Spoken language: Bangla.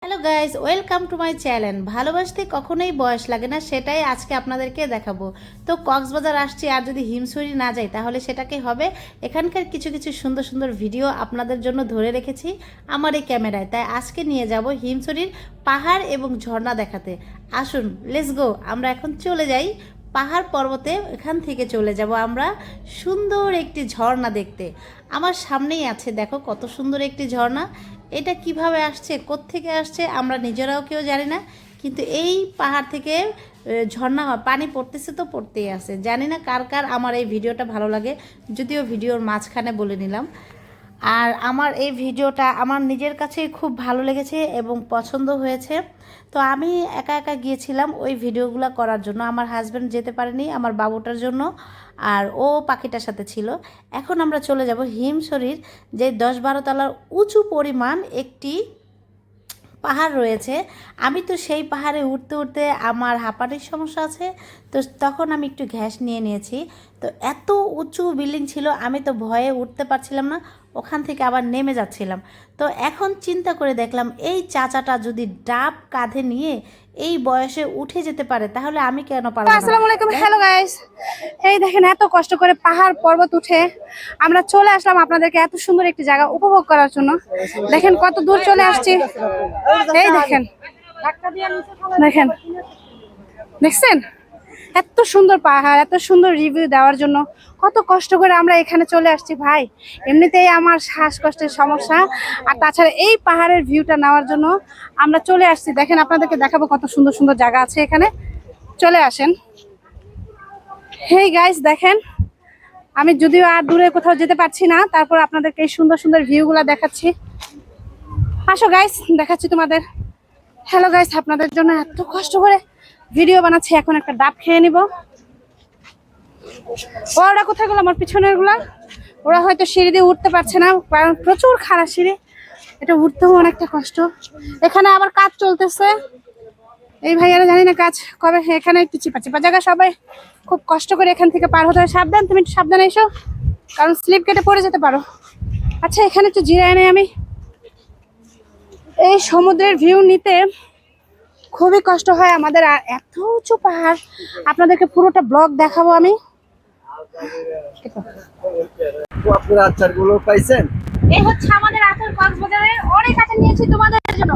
Hello guys, welcome to my channel. ভালোবাসতে কখনোই বয়স লাগে না, সেটাই আজকে আপনাদেরকে দেখাবো। তো কক্সবাজার আসছি, আর যদি হিমছড়ি না যাই তাহলে সেটাকে হবে। এখানকার কিছু কিছু সুন্দর সুন্দর ভিডিও আপনাদের জন্য ধরে রেখেছি আমার এই ক্যামেরায়, তাই আজকে নিয়ে যাব হিমছড়ির পাহাড় এবং ঝর্ণা দেখাতে। আসুন, লেটস গো, আমরা এখন চলে যাই পাহাড় পর্বতে। এখান থেকে চলে যাব আমরা সুন্দর একটি ঝর্ণা দেখতে। আমার সামনেই আছে, দেখো কত সুন্দর একটি ঝর্ণা। এটা কিভাবে আসছে, কোত্থেকে আসছে আমরা নিজেরাও কেউ জানি না, কিন্তু এই পাহাড় থেকে ঝর্ণা পানি পড়তেছে তো পড়তেই আছে। জানি না কার কার আমার এই ভিডিওটা ভালো লাগে, যদিও ভিডিওর মাঝখানে বলে নিলাম। আর আমার এই ভিডিওটা আমার নিজের কাছে খুব ভালো লেগেছে এবং পছন্দ হয়েছে। তো আমি একা একা গিয়েছিলাম ওই ভিডিওগুলো করার জন্য, আমার হাজব্যান্ড যেতে পারেনি আমার বাবুটার জন্য, আর ও পাখিটার সাথে ছিল। এখন আমরা চলে যাব হিমছড়ির, যে 10-12 তলার উঁচু পরিমাণ একটি পাহাড় রয়েছে। আমি তো সেই পাহাড়ে উঠতে উঠতে আমার হাঁপানির সমস্যা আছে, তো তখন আমি একটু গ্যাস নিয়ে নিয়েছি। তো এত উঁচু বিল্ডিং ছিল, আমি তো ভয়ে উঠতে পারছিলাম না, ওখান থেকে আবার নেমে যাচ্ছিলাম। তো এখন চিন্তা করে দেখলাম, এই চাচাটা যদি ডাব কাঁধে নিয়ে এই বয়সে উঠে যেতে পারে, তাহলে আমি কেন পারবো না? আসসালামু আলাইকুম। হ্যালো গাইস, এই দেখেন এত কষ্ট করে পাহাড় পর্বত উঠে আমরা চলে আসলাম আপনাদেরকে এত সুন্দর একটি জায়গা উপভোগ করার জন্য। দেখেন কত দূর চলে আসছি। এই দেখেন, দেখেন, দেখছেন এত সুন্দর পাহাড়, এত সুন্দর রিভিউ দেওয়ার জন্য কত কষ্ট করে আমরা এখানে চলে আসছি ভাই। এমনিতেই আমার শ্বাসকষ্টের সমস্যা, আর তাছাড়া এই পাহাড়ের ভিউটা নেওয়ার জন্য আমরা চলে আসছি। দেখেন আপনাদেরকে দেখাবো কত সুন্দর সুন্দর জায়গা আছে এখানে, চলে আসেন। হেই গাইস, দেখেন আমি যদিও আর দূরে কোথাও যেতে পারছি না, তারপর আপনাদেরকে এই সুন্দর সুন্দর ভিউগুলো দেখাচ্ছি। আসো গাইস, দেখাচ্ছি তোমাদের। হ্যালো গাইস, আপনাদের জন্য এত কষ্ট করে ভিডিও বানাচ্ছি, এখন একটা ডাব খেয়ে নিব। ওরা কোথায় গেল আমার পিছনের গুলা? ওরা হয়তো সিঁড়ি দিয়ে উঠতে পারছে না, কারণ প্রচুর খারাপ সিঁড়ি, এটা উঠতেও অনেকটা কষ্ট। এখানে আবার কাজ চলতেছে, এই ভাইয়ারা জানি না কাজ কবে। এখানে একটু চিপা চিপা জায়গা, সবাই খুব কষ্ট করে এখান থেকে পার হতে হয়। সাবধান, তুমি একটু সাবধানে এসো, কারণ স্লিপ কেটে পড়ে যেতে পারো। আচ্ছা, এখানে একটু জিরায় নেই আমি। এই সমুদ্রের ভিউ নিতে খুবই কষ্ট হয় আমাদের, আর এত উঁচু পাহাড়, আপনাদেরকে পুরোটা ব্লগ দেখাবো আমি। আপনার আচারগুলো পাইছেন? এই হচ্ছে আমাদের আচার, কক্সবাজারের অনেক আচার নিয়েছি তোমাদের জন্য।